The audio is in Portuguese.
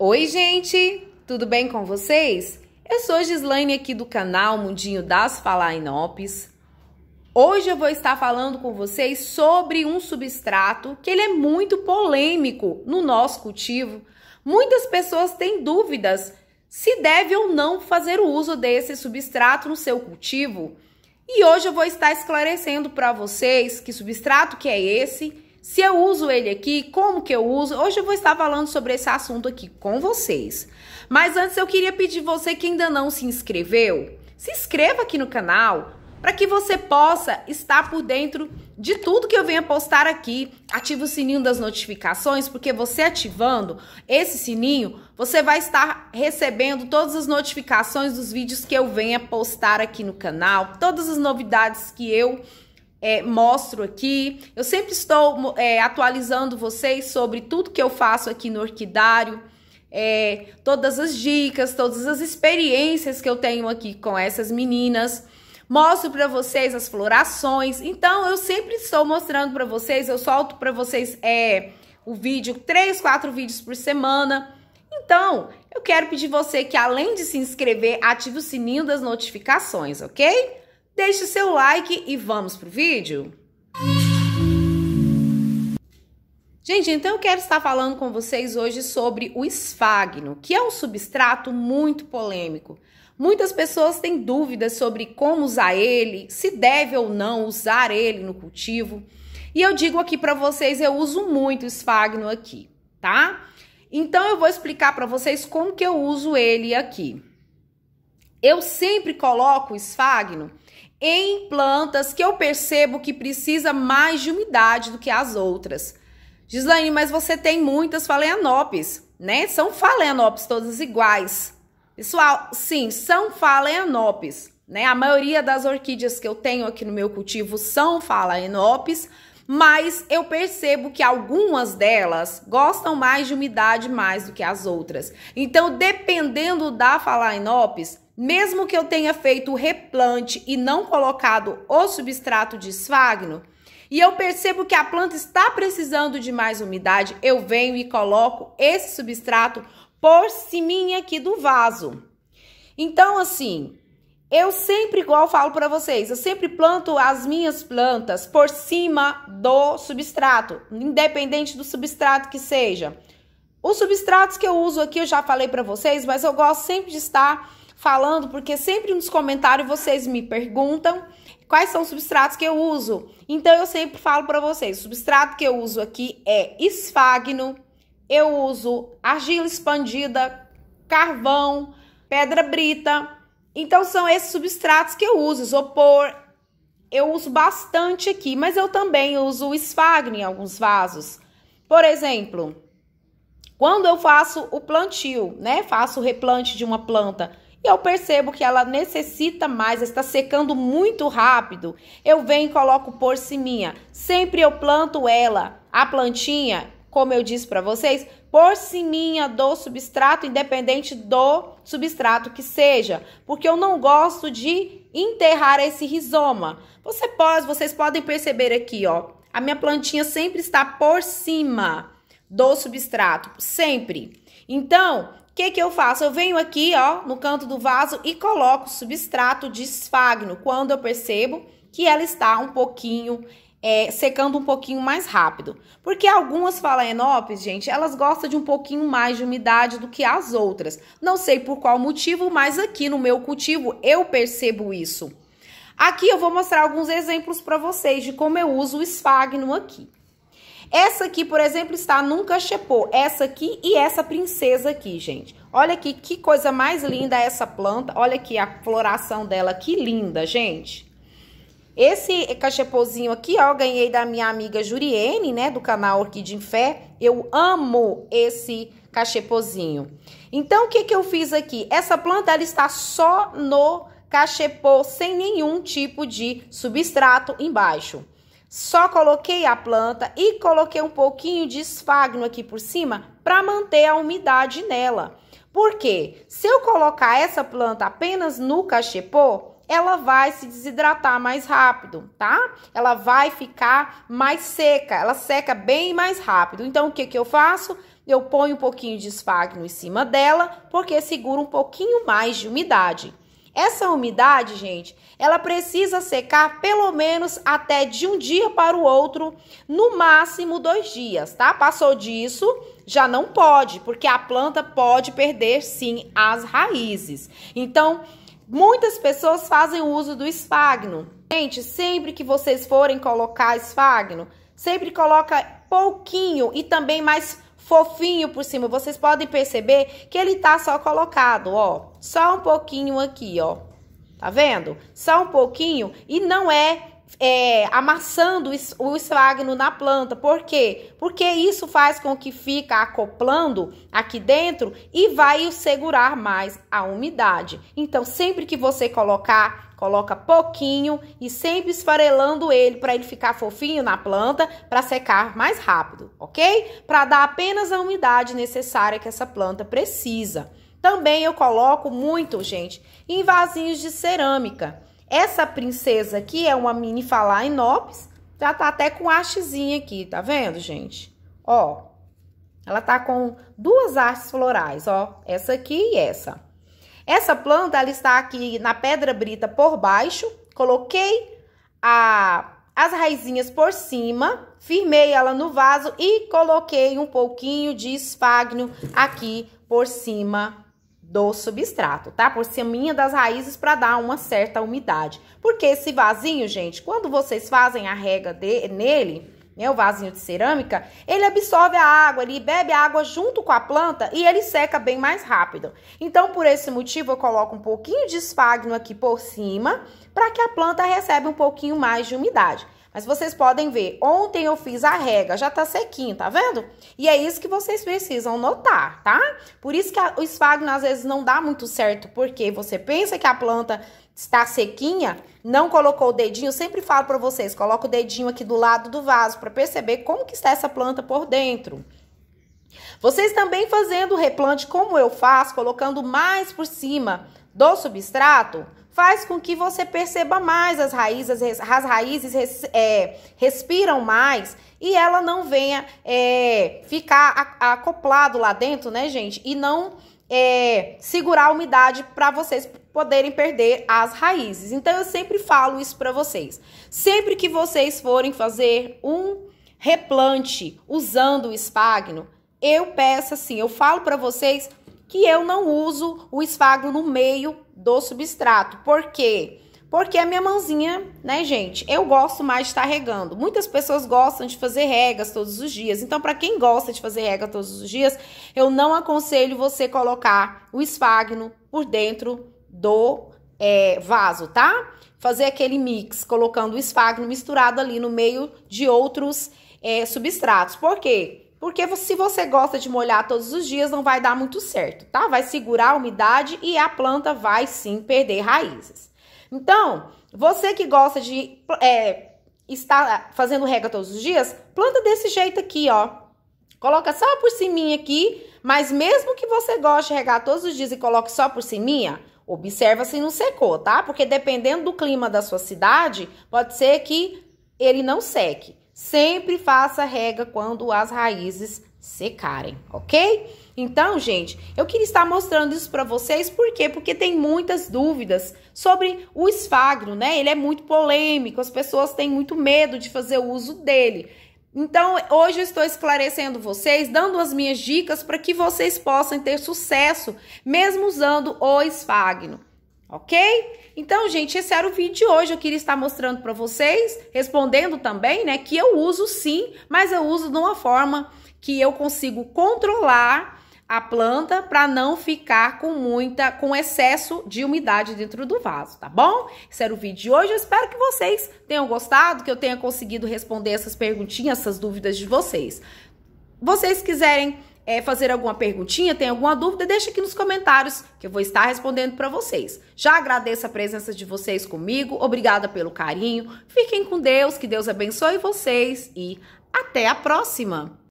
Oi, gente! Tudo bem com vocês? Eu sou Gislaine aqui do canal Mundinho das Phalaenopes. Hoje eu vou estar falando com vocês sobre um substrato que ele é muito polêmico no nosso cultivo. Muitas pessoas têm dúvidas se deve ou não fazer o uso desse substrato no seu cultivo. E hoje eu vou estar esclarecendo para vocês que substrato que é esse, se eu uso ele aqui, como que eu uso. Hoje eu vou estar falando sobre esse assunto aqui com vocês. Mas antes eu queria pedir você que ainda não se inscreveu, se inscreva aqui no canal para que você possa estar por dentro de tudo que eu venho postar aqui. Ative o sininho das notificações, porque você ativando esse sininho, você vai estar recebendo todas as notificações dos vídeos que eu venha postar aqui no canal, todas as novidades que eu mostro aqui. Eu sempre estou atualizando vocês sobre tudo que eu faço aqui no orquidário, todas as dicas, todas as experiências que eu tenho aqui com essas meninas. Mostro para vocês as florações. Então, eu sempre estou mostrando para vocês, eu solto para vocês o vídeo, 3, 4 vídeos por semana. Então, eu quero pedir você que, além de se inscrever, ative o sininho das notificações, ok? Deixe o seu like e vamos pro vídeo. Gente, então eu quero estar falando com vocês hoje sobre o esfagno, que é um substrato muito polêmico. Muitas pessoas têm dúvidas sobre como usar ele, se deve ou não usar ele no cultivo. E eu digo aqui para vocês, eu uso muito o esfagno aqui, tá? Então eu vou explicar para vocês como que eu uso ele aqui. Eu sempre coloco o esfagno em plantas que eu percebo que precisa mais de umidade do que as outras. Gislaine, mas você tem muitas Phalaenopes, né? São Phalaenopes todas iguais. Pessoal, sim, são Phalaenopes, né? A maioria das orquídeas que eu tenho aqui no meu cultivo são Phalaenopes, mas eu percebo que algumas delas gostam mais de umidade mais do que as outras. Então, dependendo da Phalaenopes, mesmo que eu tenha feito o replante e não colocado o substrato de esfagno, e eu percebo que a planta está precisando de mais umidade, eu venho e coloco esse substrato por cima aqui do vaso. Então, assim, eu sempre, igual eu falo para vocês, eu sempre planto as minhas plantas por cima do substrato, independente do substrato que seja. Os substratos que eu uso aqui eu já falei para vocês, mas eu gosto sempre de estar falando, porque sempre nos comentários vocês me perguntam quais são os substratos que eu uso. Então, eu sempre falo para vocês, o substrato que eu uso aqui é esfagno, eu uso argila expandida, carvão, pedra brita. Então, são esses substratos que eu uso. Isopor, eu uso bastante aqui, mas eu também uso o esfagno em alguns vasos. Por exemplo, quando eu faço o plantio, né? Faço o replante de uma planta e eu percebo que ela necessita mais, está secando muito rápido, eu venho e coloco por cima. Sempre eu planto ela, a plantinha, como eu disse para vocês, por cima do substrato, independente do substrato que seja, porque eu não gosto de enterrar esse rizoma. Vocês podem perceber aqui, ó, a minha plantinha sempre está por cima do substrato, sempre. Então, o que eu faço? Eu venho aqui, ó, no canto do vaso e coloco substrato de esfagno quando eu percebo que ela está um pouquinho secando um pouquinho mais rápido. Porque algumas Phalaenopes, gente, elas gostam de um pouquinho mais de umidade do que as outras. Não sei por qual motivo, mas aqui no meu cultivo eu percebo isso. Aqui eu vou mostrar alguns exemplos para vocês de como eu uso o esfagno aqui. Essa aqui, por exemplo, está num cachepô. Essa aqui e essa princesa aqui, gente. Olha aqui que coisa mais linda essa planta. Olha aqui a floração dela, que linda, gente. Esse cachepôzinho aqui, ó, eu ganhei da minha amiga Juriene, né, do canal Orquídea em Fé. Eu amo esse cachepôzinho. Então, o que eu fiz aqui? Essa planta, ela está só no cachepô, sem nenhum tipo de substrato embaixo. Só coloquei a planta e coloquei um pouquinho de esfagno aqui por cima para manter a umidade nela. Por quê? Se eu colocar essa planta apenas no cachepô, ela vai se desidratar mais rápido, tá? Ela vai ficar mais seca, ela seca bem mais rápido. Então, o que que eu faço? Eu ponho um pouquinho de esfagno em cima dela, porque segura um pouquinho mais de umidade. Essa umidade, gente, ela precisa secar pelo menos até de um dia para o outro, no máximo 2 dias, tá? Passou disso, já não pode, porque a planta pode perder, sim, as raízes. Então, muitas pessoas fazem uso do esfagno. Gente, sempre que vocês forem colocar esfagno, sempre coloca pouquinho e também mais fofinho por cima. Vocês podem perceber que ele tá só colocado, ó. Só um pouquinho aqui, ó. Tá vendo? Só um pouquinho e não amassando o esfagno na planta. Por quê? Porque isso faz com que fica acoplando aqui dentro e vai segurar mais a umidade. Então, sempre que você coloca pouquinho e sempre esfarelando ele para ele ficar fofinho na planta, para secar mais rápido, ok? Para dar apenas a umidade necessária que essa planta precisa. Também eu coloco muito, gente, em vasinhos de cerâmica. Essa princesa aqui é uma mini Phalaenopsis, já tá até com hastezinha aqui, tá vendo, gente? Ó, ela tá com 2 hastes florais, ó, essa aqui e essa. Essa planta, ela está aqui na pedra brita por baixo, coloquei as raizinhas por cima, firmei ela no vaso e coloquei um pouquinho de esfagno aqui por cima do substrato, tá? Por cima das raízes para dar uma certa umidade. Porque esse vasinho, gente, quando vocês fazem a rega nele, né, o vasinho de cerâmica, ele absorve a água, ele bebe a água junto com a planta e ele seca bem mais rápido. Então, por esse motivo, eu coloco um pouquinho de esfagno aqui por cima, para que a planta receba um pouquinho mais de umidade. Mas vocês podem ver, ontem eu fiz a rega, já tá sequinho, tá vendo? E é isso que vocês precisam notar, tá? Por isso que o esfagno às vezes não dá muito certo, porque você pensa que a planta está sequinha, não colocou o dedinho, eu sempre falo para vocês, coloca o dedinho aqui do lado do vaso para perceber como que está essa planta por dentro. Vocês também fazendo o replante como eu faço, colocando mais por cima do substrato, faz com que você perceba mais as raízes respiram mais e ela não venha ficar acoplado lá dentro, né, gente? E não segurar a umidade para vocês poderem perder as raízes. Então, eu sempre falo isso para vocês. Sempre que vocês forem fazer um replante usando o esfagno, eu peço assim, eu falo para vocês que eu não uso o esfagno no meio do substrato. Por quê? Porque a minha mãozinha, né, gente, eu gosto mais de estar regando. Muitas pessoas gostam de fazer regas todos os dias. Então, para quem gosta de fazer rega todos os dias, eu não aconselho você colocar o esfagno por dentro do vaso, tá? Fazer aquele mix, colocando o esfagno misturado ali no meio de outros substratos. Por quê? Porque se você gosta de molhar todos os dias, não vai dar muito certo, tá? Vai segurar a umidade e a planta vai sim perder raízes. Então, você que gosta de estar fazendo rega todos os dias, planta desse jeito aqui, ó. Coloca só por ciminha aqui, mas mesmo que você goste de regar todos os dias e coloque só por ciminha, observa se não secou, tá? Porque dependendo do clima da sua cidade, pode ser que ele não seque. Sempre faça rega quando as raízes secarem, ok? Então, gente, eu queria estar mostrando isso para vocês, por quê? Porque tem muitas dúvidas sobre o esfagno, né? Ele é muito polêmico, as pessoas têm muito medo de fazer o uso dele. Então, hoje eu estou esclarecendo vocês, dando as minhas dicas para que vocês possam ter sucesso, mesmo usando o esfagno. Ok? Então, gente, esse era o vídeo de hoje. Eu queria estar mostrando para vocês, respondendo também, né, que eu uso sim, mas eu uso de uma forma que eu consigo controlar a planta para não ficar com excesso de umidade dentro do vaso, tá bom? Esse era o vídeo de hoje. Eu espero que vocês tenham gostado, que eu tenha conseguido responder essas perguntinhas, essas dúvidas de vocês. Vocês quiserem fazer alguma perguntinha, tem alguma dúvida, deixa aqui nos comentários que eu vou estar respondendo para vocês. Já agradeço a presença de vocês comigo, obrigada pelo carinho, fiquem com Deus, que Deus abençoe vocês e até a próxima!